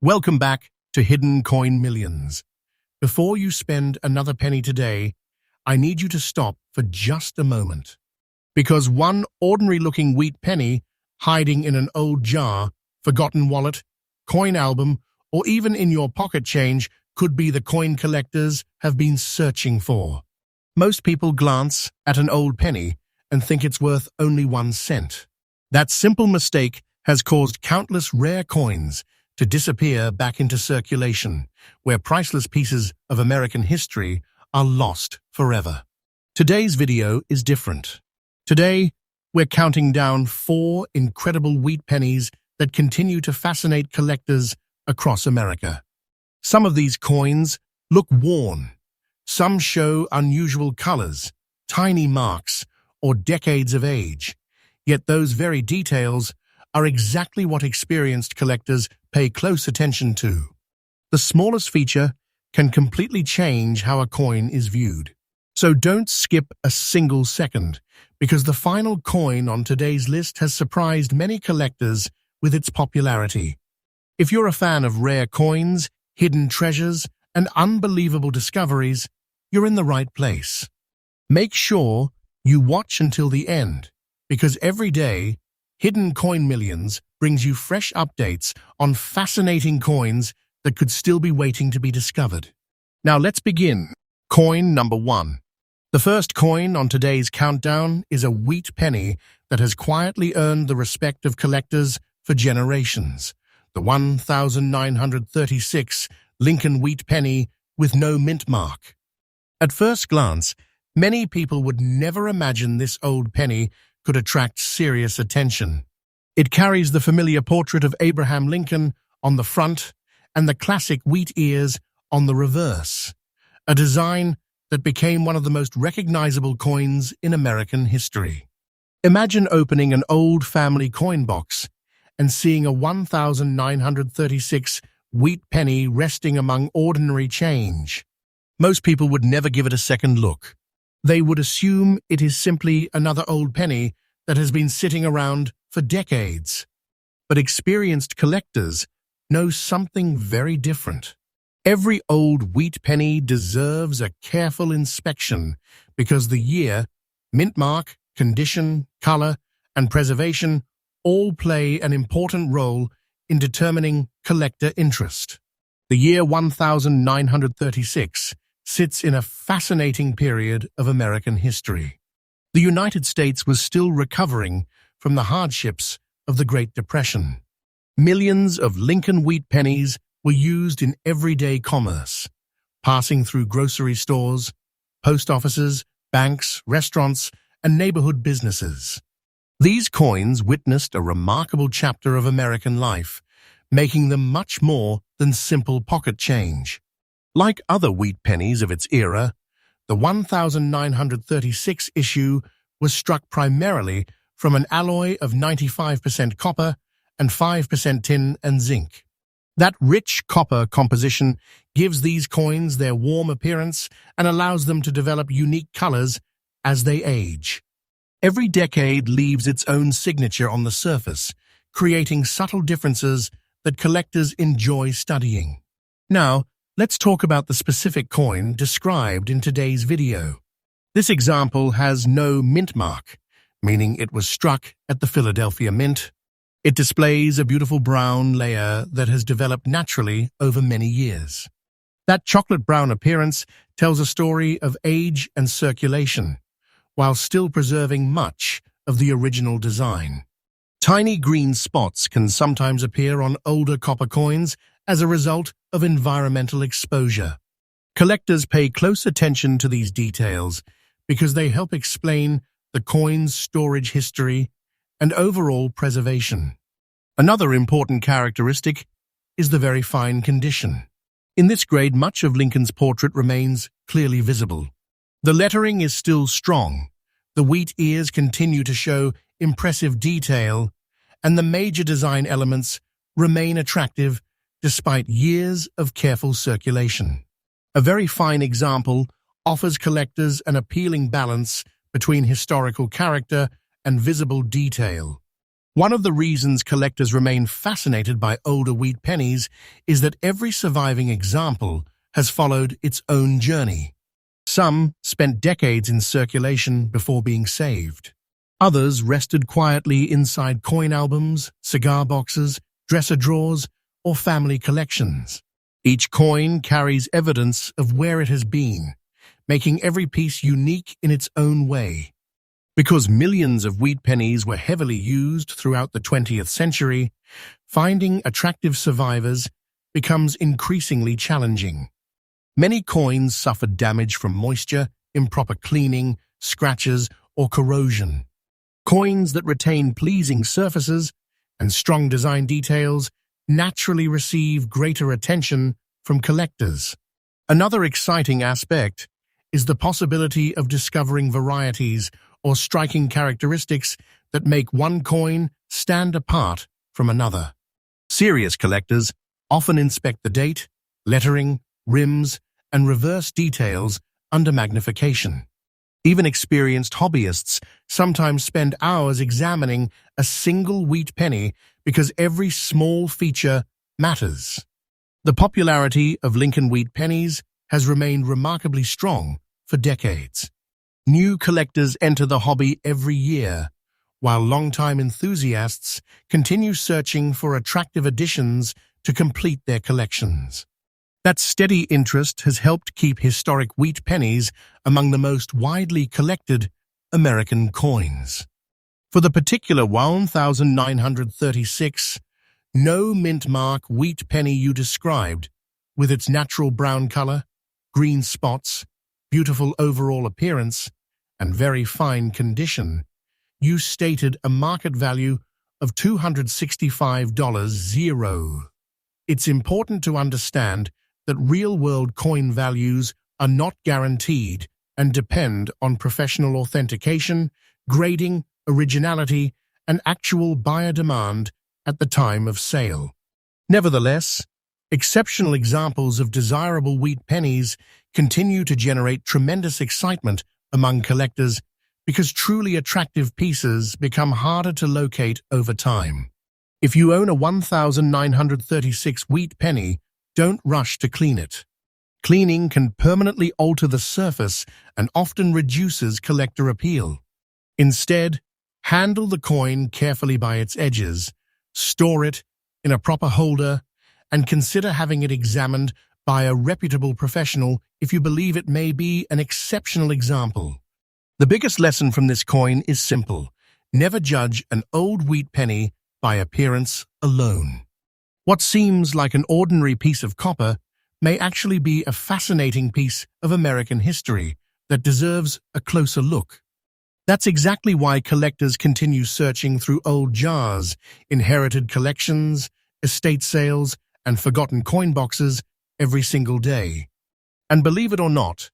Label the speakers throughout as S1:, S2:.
S1: Welcome back to Hidden Coin Millions. Before you spend another penny today, I need you to stop for just a moment. Because one ordinary-looking wheat penny hiding in an old jar, forgotten wallet, coin album, or even in your pocket change could be the coin collectors have been searching for. Most people glance at an old penny and think it's worth only 1 cent. That simple mistake has caused countless rare coins to disappear back into circulation, where priceless pieces of American history are lost forever. Today's video is different. Today, we're counting down 4 incredible wheat pennies that continue to fascinate collectors across America. Some of these coins look worn. Some show unusual colors, tiny marks, or decades of age. Yet those very details are exactly what experienced collectors pay close attention to. The smallest feature can completely change how a coin is viewed. So don't skip a single second, because the final coin on today's list has surprised many collectors with its popularity. If you're a fan of rare coins, hidden treasures, and unbelievable discoveries, you're in the right place. Make sure you watch until the end, because every day, Hidden Coin Millions brings you fresh updates on fascinating coins that could still be waiting to be discovered. Now let's begin. Coin number 1. The first coin on today's countdown is a wheat penny that has quietly earned the respect of collectors for generations. The 1936 Lincoln wheat penny with no mint mark. At first glance, many people would never imagine this old penny could attract serious attention. It carries the familiar portrait of Abraham Lincoln on the front and the classic wheat ears on the reverse, a design that became one of the most recognizable coins in American history. Imagine opening an old family coin box and seeing a 1936 wheat penny resting among ordinary change. Most people would never give it a second look. They would assume it is simply another old penny that has been sitting around for decades. But experienced collectors know something very different. Every old wheat penny deserves a careful inspection because the year, mint mark, condition, color, and preservation all play an important role in determining collector interest. The year 1936 sits in a fascinating period of American history. The United States was still recovering from the hardships of the Great Depression. Millions of Lincoln wheat pennies were used in everyday commerce, passing through grocery stores, post offices, banks, restaurants, and neighborhood businesses. These coins witnessed a remarkable chapter of American life, making them much more than simple pocket change. Like other wheat pennies of its era, the 1936 issue was struck primarily from an alloy of 95% copper and 5% tin and zinc. That rich copper composition gives these coins their warm appearance and allows them to develop unique colors as they age. Every decade leaves its own signature on the surface, creating subtle differences that collectors enjoy studying. Now, let's talk about the specific coin described in today's video. This example has no mint mark, meaning it was struck at the Philadelphia Mint. It displays a beautiful brown layer that has developed naturally over many years. That chocolate brown appearance tells a story of age and circulation, while still preserving much of the original design. Tiny green spots can sometimes appear on older copper coins as a result of environmental exposure. Collectors pay close attention to these details because they help explain the coin's storage history and overall preservation. Another important characteristic is the very fine condition. In this grade, much of Lincoln's portrait remains clearly visible. The lettering is still strong, the wheat ears continue to show impressive detail, and the major design elements remain attractive despite years of careful circulation. A very fine example offers collectors an appealing balance between historical character and visible detail. One of the reasons collectors remain fascinated by older wheat pennies is that every surviving example has followed its own journey. Some spent decades in circulation before being saved. Others rested quietly inside coin albums, cigar boxes, dresser drawers, or family collections. Each coin carries evidence of where it has been, making every piece unique in its own way. Because millions of wheat pennies were heavily used throughout the 20th century, finding attractive survivors becomes increasingly challenging. Many coins suffered damage from moisture, improper cleaning, scratches, or corrosion. Coins that retain pleasing surfaces and strong design details naturally receive greater attention from collectors. Another exciting aspect is the possibility of discovering varieties or striking characteristics that make one coin stand apart from another. Serious collectors often inspect the date, lettering, rims, and reverse details under magnification. Even experienced hobbyists sometimes spend hours examining a single wheat penny because every small feature matters. The popularity of Lincoln wheat pennies has remained remarkably strong for decades. New collectors enter the hobby every year, while longtime enthusiasts continue searching for attractive additions to complete their collections. That steady interest has helped keep historic wheat pennies among the most widely collected American coins. For the particular 1936 no mint mark wheat penny you described, with its natural brown color, green spots, beautiful overall appearance, and very fine condition, you stated a market value of $265. It's important to understand that real-world coin values are not guaranteed and depend on professional authentication, grading, originality, and actual buyer demand at the time of sale. Nevertheless, exceptional examples of desirable wheat pennies continue to generate tremendous excitement among collectors because truly attractive pieces become harder to locate over time. If you own a 1936 wheat penny, don't rush to clean it. Cleaning can permanently alter the surface and often reduces collector appeal. Instead, handle the coin carefully by its edges, store it in a proper holder, and consider having it examined by a reputable professional if you believe it may be an exceptional example. The biggest lesson from this coin is simple: never judge an old wheat penny by appearance alone. What seems like an ordinary piece of copper may actually be a fascinating piece of American history that deserves a closer look. That's exactly why collectors continue searching through old jars, inherited collections, estate sales, and forgotten coin boxes every single day. And believe it or not,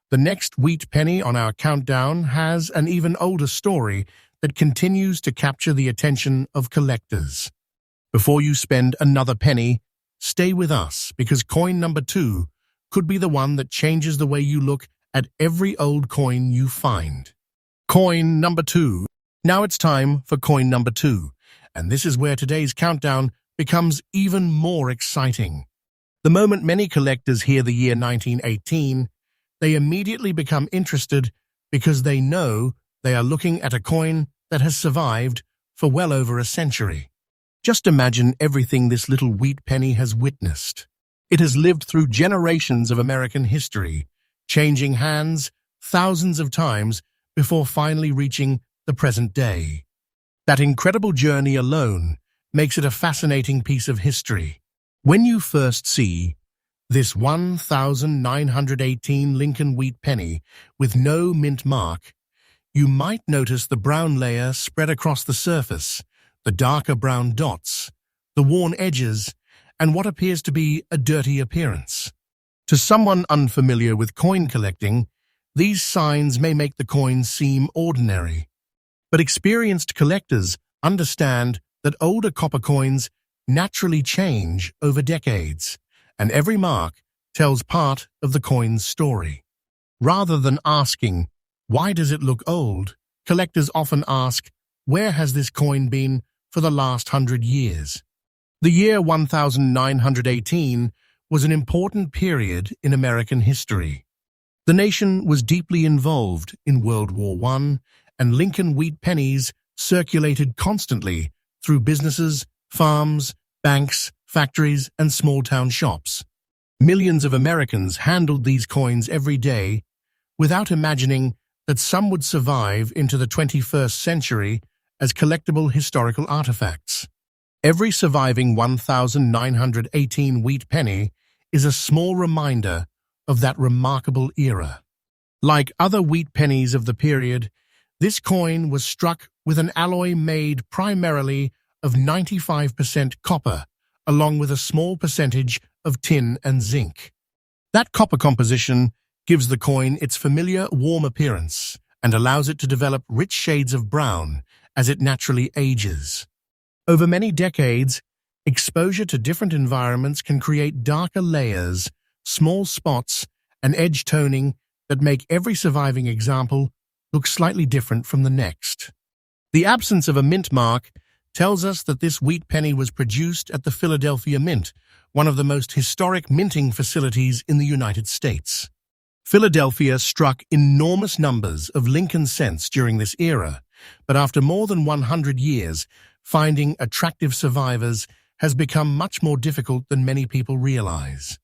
S1: the next wheat penny on our countdown has an even older story that continues to capture the attention of collectors. Before you spend another penny, stay with us because coin number 2 could be the one that changes the way you look at every old coin you find. Coin number 2. Now it's time for coin number 2, and this is where today's countdown becomes even more exciting. The moment many collectors hear the year 1918, they immediately become interested because they know they are looking at a coin that has survived for well over a century. Just imagine everything this little wheat penny has witnessed. It has lived through generations of American history, changing hands thousands of times before finally reaching the present day. That incredible journey alone makes it a fascinating piece of history. When you first see this 1918 Lincoln wheat penny with no mint mark, you might notice the brown layer spread across the surface, the darker brown dots, the worn edges, and what appears to be a dirty appearance. To someone unfamiliar with coin collecting, these signs may make the coin seem ordinary. But experienced collectors understand that older copper coins naturally change over decades, and every mark tells part of the coin's story. Rather than asking, "Why does it look old?" collectors often ask, "Where has this coin been for the last 100 years. The year 1918 was an important period in American history. The nation was deeply involved in World War I, and Lincoln wheat pennies circulated constantly through businesses, farms, banks, factories, and small-town shops. Millions of Americans handled these coins every day without imagining that some would survive into the 21st century as collectible historical artifacts. Every surviving 1918 wheat penny is a small reminder of that remarkable era. Like other wheat pennies of the period, this coin was struck with an alloy made primarily of 95% copper, along with a small percentage of tin and zinc. That copper composition gives the coin its familiar warm appearance and allows it to develop rich shades of brown as it naturally ages. Over many decades, exposure to different environments can create darker layers, small spots, and edge toning that make every surviving example look slightly different from the next. The absence of a mint mark tells us that this wheat penny was produced at the Philadelphia Mint, one of the most historic minting facilities in the United States. Philadelphia struck enormous numbers of Lincoln cents during this era, but after more than 100 years, finding attractive survivors has become much more difficult than many people realize.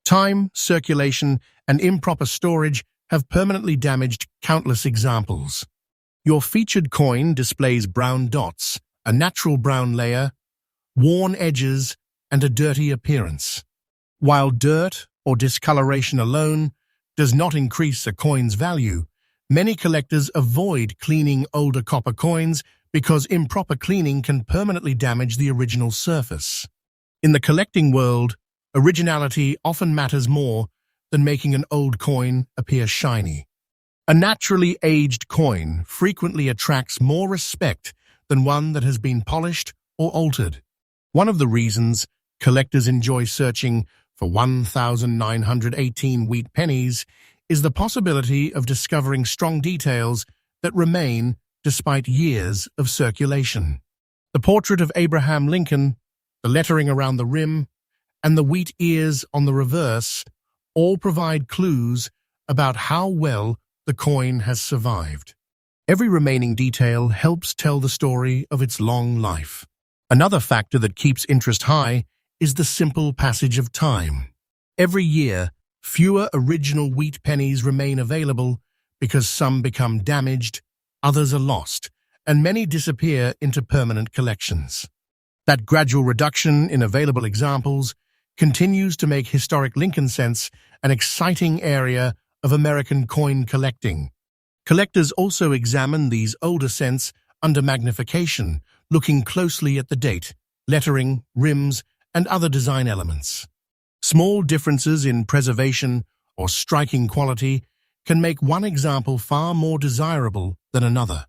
S1: Time, circulation, and improper storage have permanently damaged countless examples. Your featured coin displays brown dots, a natural brown layer, worn edges, and a dirty appearance. While dirt or discoloration alone does not increase a coin's value, many collectors avoid cleaning older copper coins because improper cleaning can permanently damage the original surface. In the collecting world, originality often matters more than making an old coin appear shiny. A naturally aged coin frequently attracts more respect than one that has been polished or altered. One of the reasons collectors enjoy searching for 1918 wheat pennies is the possibility of discovering strong details that remain despite years of circulation. The portrait of Abraham Lincoln, the lettering around the rim, and the wheat ears on the reverse all provide clues about how well the coin has survived. Every remaining detail helps tell the story of its long life. Another factor that keeps interest high is the simple passage of time. Every year, fewer original wheat pennies remain available because some become damaged, others are lost, and many disappear into permanent collections. That gradual reduction in available examples continues to make historic Lincoln cents an exciting area of American coin collecting. Collectors also examine these older cents under magnification, looking closely at the date, lettering, rims, and other design elements. Small differences in preservation or striking quality can make one example far more desirable than another.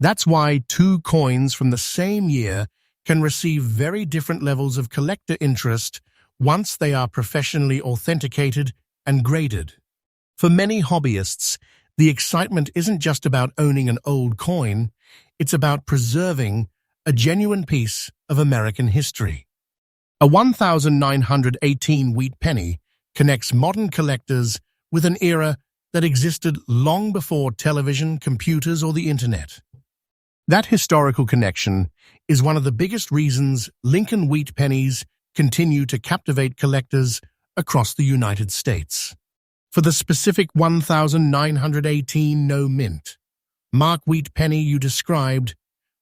S1: That's why two coins from the same year can receive very different levels of collector interest once they are professionally authenticated and graded. For many hobbyists, the excitement isn't just about owning an old coin, it's about preserving a genuine piece of American history. A 1918 wheat penny connects modern collectors with an era that existed long before television, computers, or the internet. That historical connection is one of the biggest reasons Lincoln wheat pennies continue to captivate collectors across the United States. For the specific 1918 no mint mark wheat penny you described,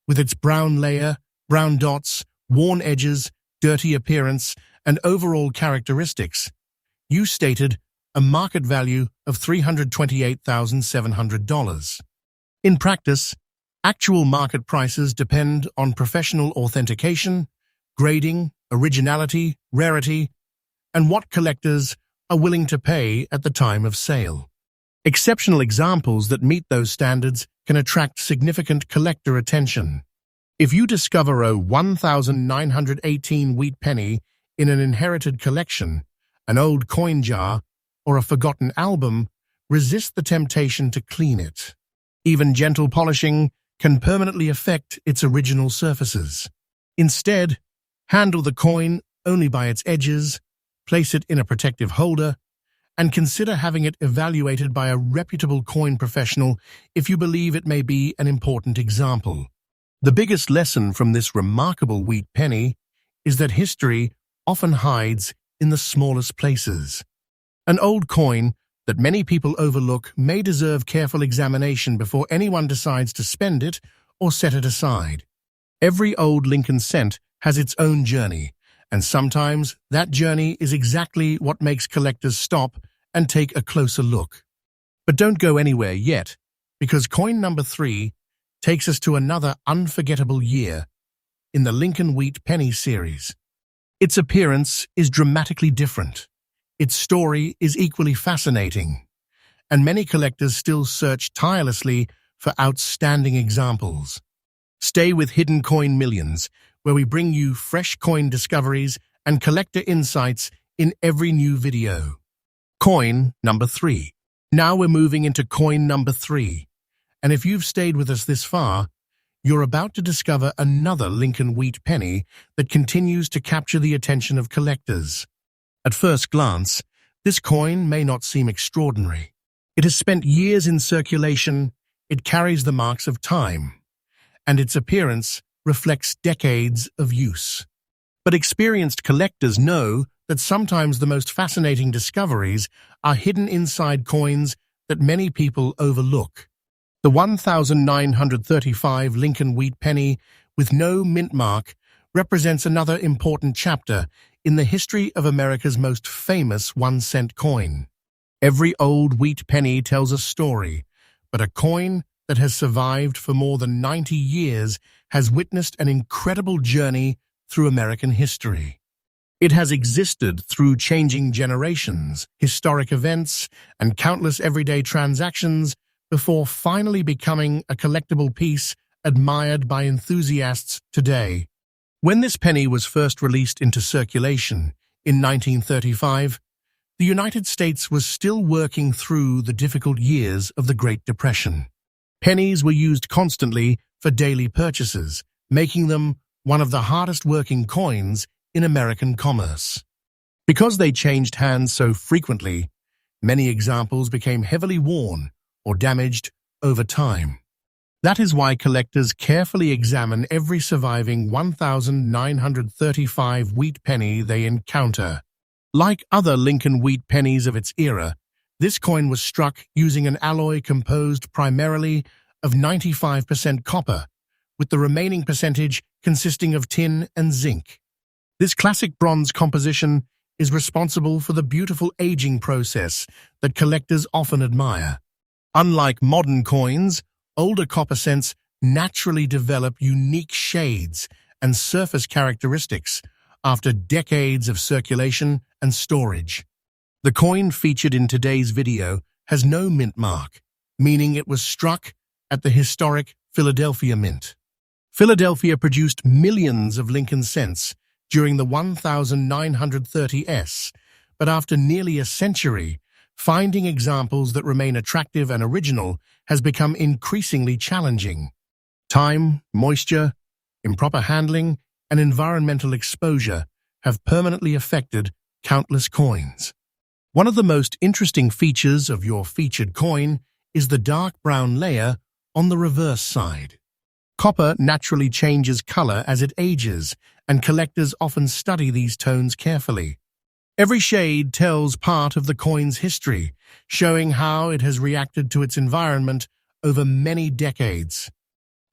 S1: with its brown layer, brown dots, worn edges, dirty appearance, and overall characteristics, you stated a market value of $328,700. In practice, actual market prices depend on professional authentication, grading, originality, rarity, and what collectors are willing to pay at the time of sale. Exceptional examples that meet those standards can attract significant collector attention. If you discover a 1918 wheat penny in an inherited collection, an old coin jar, or a forgotten album, resist the temptation to clean it. Even gentle polishing can permanently affect its original surfaces. Instead, handle the coin only by its edges, place it in a protective holder, and consider having it evaluated by a reputable coin professional if you believe it may be an important example. The biggest lesson from this remarkable wheat penny is that history often hides in the smallest places. An old coin that many people overlook may deserve careful examination before anyone decides to spend it or set it aside. Every old Lincoln cent has its own journey, and sometimes that journey is exactly what makes collectors stop and take a closer look. But don't go anywhere yet, because coin number 3 takes us to another unforgettable year in the Lincoln Wheat Penny series. Its appearance is dramatically different. Its story is equally fascinating, and many collectors still search tirelessly for outstanding examples. Stay with Hidden Coin Millions, where we bring you fresh coin discoveries and collector insights in every new video. Coin number 3. Now we're moving into coin number 3, and if you've stayed with us this far, you're about to discover another Lincoln Wheat penny that continues to capture the attention of collectors. At first glance, this coin may not seem extraordinary. It has spent years in circulation, it carries the marks of time, and its appearance reflects decades of use. But experienced collectors know that sometimes the most fascinating discoveries are hidden inside coins that many people overlook. The 1935 Lincoln Wheat penny with no mint mark represents another important chapter in the history of America's most famous 1-cent coin. Every old wheat penny tells a story, but a coin that has survived for more than 90 years has witnessed an incredible journey through American history. It has existed through changing generations, historic events, and countless everyday transactions before finally becoming a collectible piece admired by enthusiasts today. When this penny was first released into circulation in 1935, the United States was still working through the difficult years of the Great Depression. Pennies were used constantly for daily purchases, making them one of the hardest-working coins in American commerce. Because they changed hands so frequently, many examples became heavily worn or damaged over time. That is why collectors carefully examine every surviving 1935 wheat penny they encounter. Like other Lincoln wheat pennies of its era, this coin was struck using an alloy composed primarily of 95% copper, with the remaining percentage consisting of tin and zinc. This classic bronze composition is responsible for the beautiful aging process that collectors often admire. Unlike modern coins, older copper cents naturally develop unique shades and surface characteristics after decades of circulation and storage. The coin featured in today's video has no mint mark, meaning it was struck at the historic Philadelphia Mint. Philadelphia produced millions of Lincoln cents during the 1930s, but after nearly a century, finding examples that remain attractive and original has become increasingly challenging. Time, moisture, improper handling, and environmental exposure have permanently affected countless coins. One of the most interesting features of your featured coin is the dark brown layer on the reverse side. Copper naturally changes color as it ages, and collectors often study these tones carefully. Every shade tells part of the coin's history, showing how it has reacted to its environment over many decades.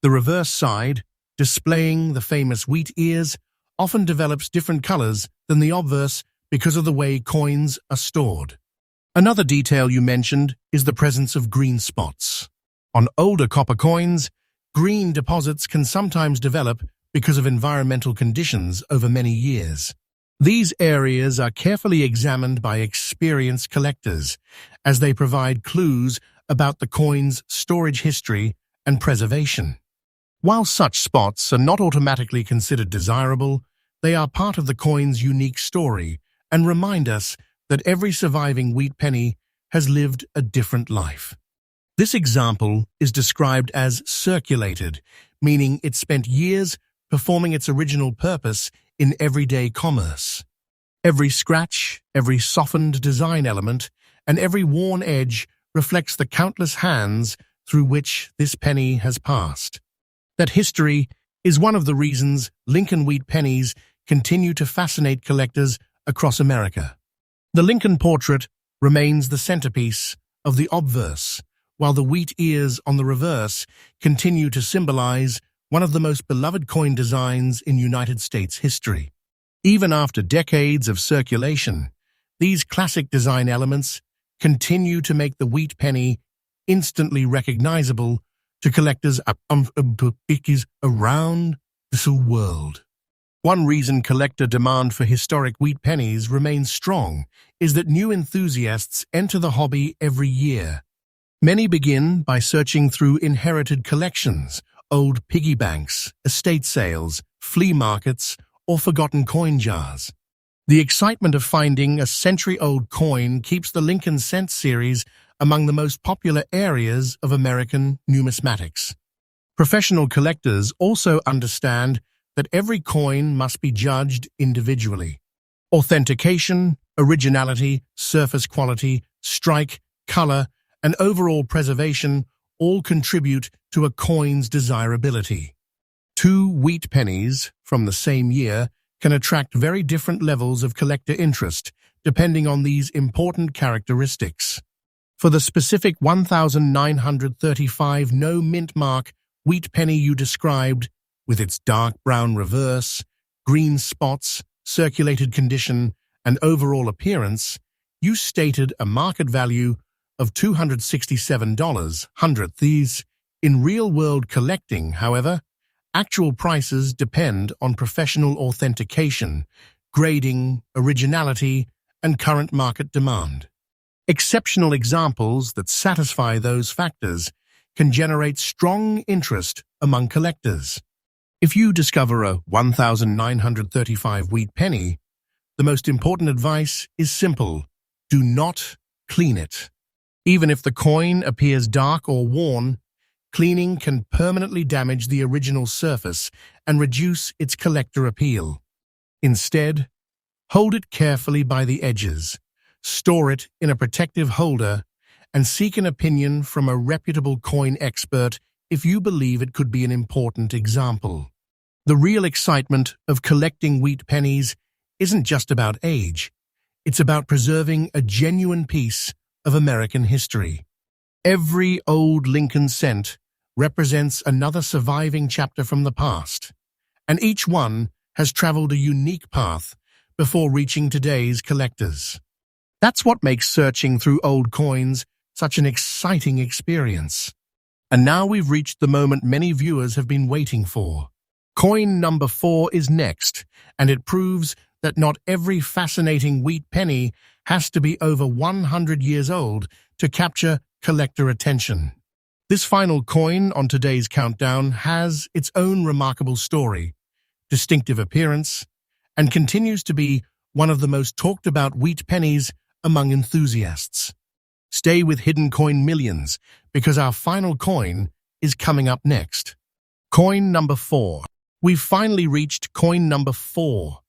S1: The reverse side, displaying the famous wheat ears, often develops different colors than the obverse because of the way coins are stored. Another detail you mentioned is the presence of green spots. On older copper coins, green deposits can sometimes develop because of environmental conditions over many years. These areas are carefully examined by experienced collectors, as they provide clues about the coin's storage history and preservation. While such spots are not automatically considered desirable, they are part of the coin's unique story and remind us that every surviving wheat penny has lived a different life. This example is described as circulated, meaning it spent years performing its original purpose in everyday commerce. Every scratch, every softened design element, and every worn edge reflects the countless hands through which this penny has passed. That history is one of the reasons Lincoln wheat pennies continue to fascinate collectors across America. The Lincoln portrait remains the centerpiece of the obverse, while the wheat ears on the reverse continue to symbolize one of the most beloved coin designs in United States history. Even after decades of circulation, these classic design elements continue to make the wheat penny instantly recognizable to collectors around the world. One reason collector demand for historic wheat pennies remains strong is that new enthusiasts enter the hobby every year. Many begin by searching through inherited collections, old piggy banks, estate sales, flea markets, or forgotten coin jars. The excitement of finding a century-old coin keeps the Lincoln Cent series among the most popular areas of American numismatics. Professional collectors also understand that every coin must be judged individually. Authentication, originality, surface quality, strike, color, and overall preservation all contribute to a coin's desirability. Two wheat pennies from the same year can attract very different levels of collector interest depending on these important characteristics. For the specific 1935 no mint mark wheat penny you described, with its dark brown reverse, green spots, circulated condition, and overall appearance, you stated a market value of $267. These, in real-world collecting, however, actual prices depend on professional authentication, grading, originality, and current market demand. Exceptional examples that satisfy those factors can generate strong interest among collectors. If you discover a 1935 wheat penny, the most important advice is simple: do not clean it. Even if the coin appears dark or worn, cleaning can permanently damage the original surface and reduce its collector appeal. Instead, hold it carefully by the edges, store it in a protective holder, and seek an opinion from a reputable coin expert if you believe it could be an important example. The real excitement of collecting wheat pennies isn't just about age. It's about preserving a genuine piece of American history. Every old Lincoln cent represents another surviving chapter from the past, and each one has traveled a unique path before reaching today's collectors. That's what makes searching through old coins such an exciting experience. And now we've reached the moment many viewers have been waiting for. Coin number 4 is next, and it proves that not every fascinating wheat penny has to be over 100 years old to capture collector attention. This final coin on today's countdown has its own remarkable story, distinctive appearance, and continues to be one of the most talked about wheat pennies among enthusiasts. Stay with Hidden Coin Millions, because our final coin is coming up next. Coin number 4. We've finally reached coin number 4.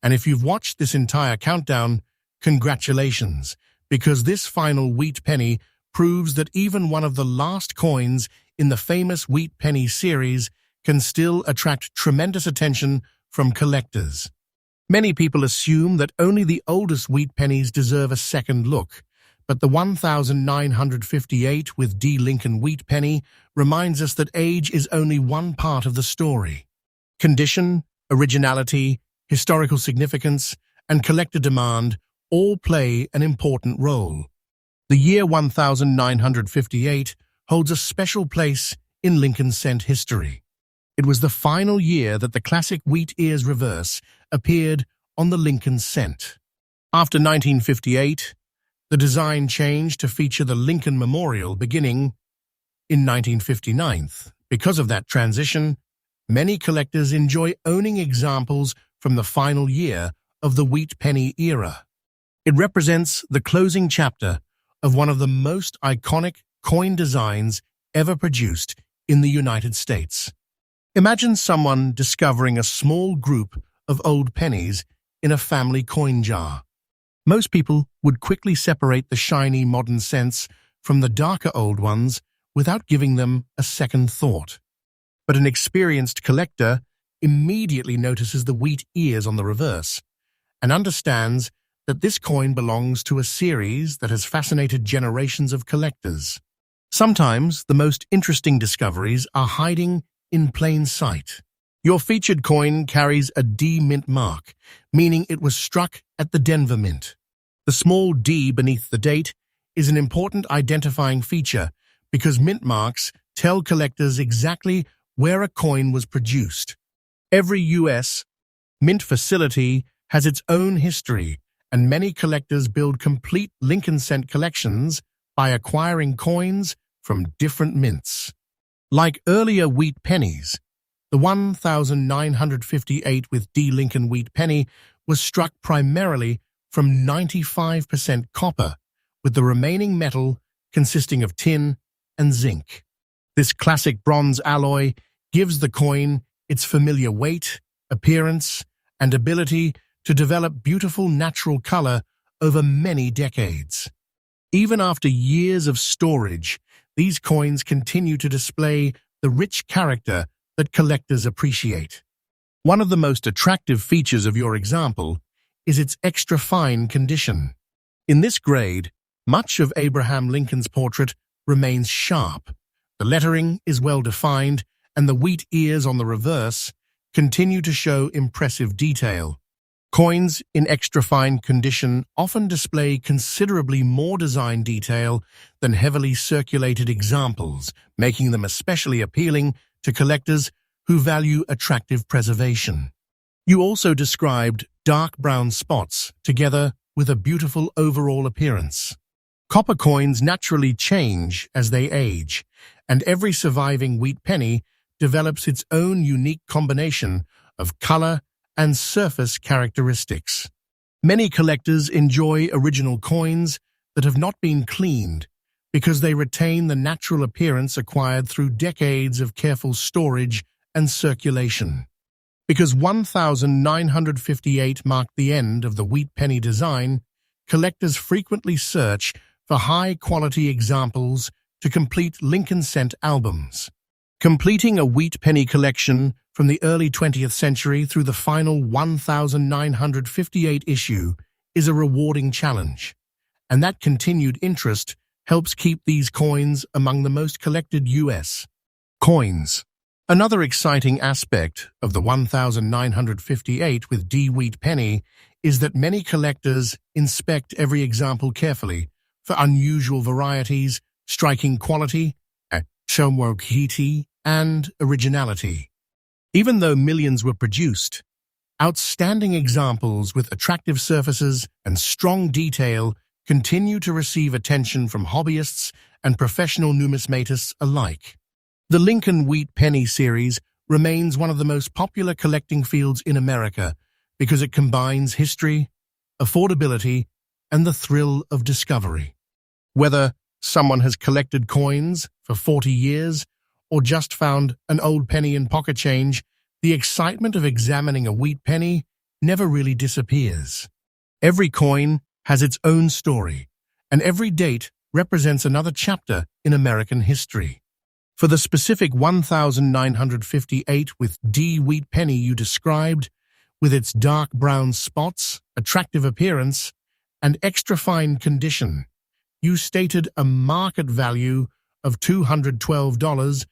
S1: And if you've watched this entire countdown, congratulations, because this final wheat penny proves that even one of the last coins in the famous wheat penny series can still attract tremendous attention from collectors. Many people assume that only the oldest wheat pennies deserve a second look, but the 1958 with D. Lincoln wheat penny reminds us that age is only one part of the story. Condition, originality, historical significance, and collector demand all play an important role. The year 1958 holds a special place in Lincoln cent history. It was the final year that the classic wheat ears reverse appeared on the Lincoln cent. After 1958, the design changed to feature the Lincoln Memorial beginning in 1959. Because of that transition, many collectors enjoy owning examples from the final year of the wheat penny era. It represents the closing chapter of one of the most iconic coin designs ever produced in the United States. Imagine someone discovering a small group of old pennies in a family coin jar. Most people would quickly separate the shiny modern cents from the darker old ones without giving them a second thought. But an experienced collector immediately notices the wheat ears on the reverse and understands that this coin belongs to a series that has fascinated generations of collectors. Sometimes the most interesting discoveries are hiding in plain sight. Your featured coin carries a D mint mark, meaning it was struck at the Denver Mint. The small D beneath the date is an important identifying feature because mint marks tell collectors exactly where a coin was produced. Every U.S. mint facility has its own history, and many collectors build complete Lincoln cent collections by acquiring coins from different mints. Like earlier wheat pennies, the 1958 with D Lincoln wheat penny was struck primarily from 95% copper, with the remaining metal consisting of tin and zinc. This classic bronze alloy gives the coin its familiar weight, appearance, and ability to develop beautiful natural color over many decades. Even after years of storage, these coins continue to display the rich character that collectors appreciate. One of the most attractive features of your example is its extra fine condition. In this grade, much of Abraham Lincoln's portrait remains sharp. The lettering is well defined, and the wheat ears on the reverse continue to show impressive detail. Coins in extra fine condition often display considerably more design detail than heavily circulated examples, making them especially appealing to collectors who value attractive preservation. You also described dark brown spots together with a beautiful overall appearance. Copper coins naturally change as they age, and every surviving wheat penny develops its own unique combination of color and surface characteristics. Many collectors enjoy original coins that have not been cleaned because they retain the natural appearance acquired through decades of careful storage and circulation. Because 1958 marked the end of the wheat penny design, collectors frequently search for high-quality examples to complete Lincoln cent albums. Completing a wheat penny collection from the early 20th century through the final 1958 issue is a rewarding challenge, and that continued interest helps keep these coins among the most collected U.S. coins. Another exciting aspect of the 1958 with D wheat penny is that many collectors inspect every example carefully for unusual varieties, striking quality, showmokiti, and originality. Even though millions were produced, outstanding examples with attractive surfaces and strong detail continue to receive attention from hobbyists and professional numismatists alike. The Lincoln Wheat Penny series remains one of the most popular collecting fields in America because it combines history, affordability, and the thrill of discovery. Whether someone has collected coins for 40 years or just found an old penny in pocket change, the excitement of examining a wheat penny never really disappears. Every coin has its own story, and every date represents another chapter in American history. For the specific 1958 with D wheat penny you described, with its dark brown spots, attractive appearance, and extra fine condition, you stated a market value of $212.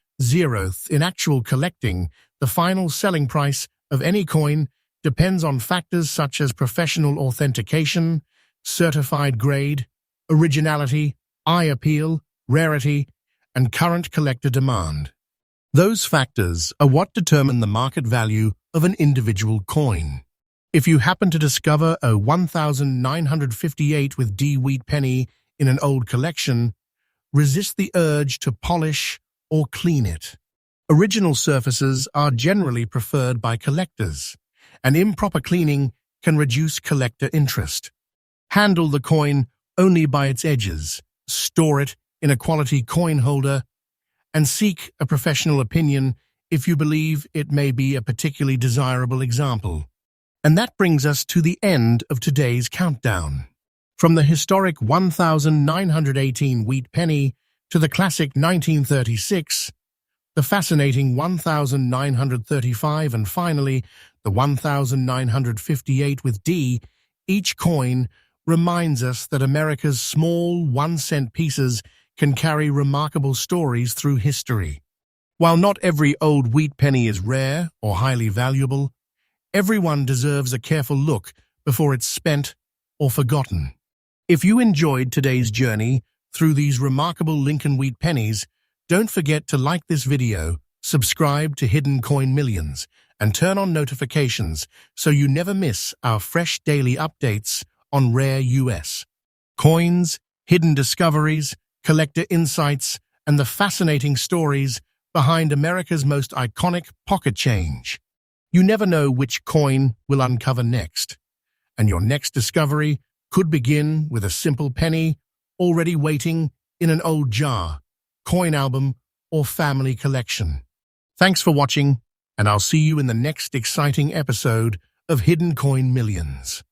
S1: In actual collecting, the final selling price of any coin depends on factors such as professional authentication, certified grade, originality, eye appeal, rarity, and current collector demand. Those factors are what determine the market value of an individual coin. If you happen to discover a 1958 with D wheat penny in an old collection, resist the urge to polish or clean it. Original surfaces are generally preferred by collectors, and improper cleaning can reduce collector interest. Handle the coin only by its edges, store it in a quality coin holder and seek a professional opinion if you believe it may be a particularly desirable example. And that brings us to the end of today's countdown. From the historic 1918 wheat penny to the classic 1936, the fascinating 1935, and finally the 1958 with D, each coin reminds us that America's small 1-cent pieces can carry remarkable stories through history. While not every old wheat penny is rare or highly valuable, everyone deserves a careful look before it's spent or forgotten. If you enjoyed today's journey through these remarkable Lincoln wheat pennies, don't forget to like this video, subscribe to Hidden Coin Millions, and turn on notifications so you never miss our fresh daily updates on rare US coins, hidden discoveries, collector insights, and the fascinating stories behind America's most iconic pocket change. You never know which coin will uncover next, and your next discovery could begin with a simple penny already waiting in an old jar, coin album, or family collection. Thanks for watching, and I'll see you in the next exciting episode of Hidden Coin Millions.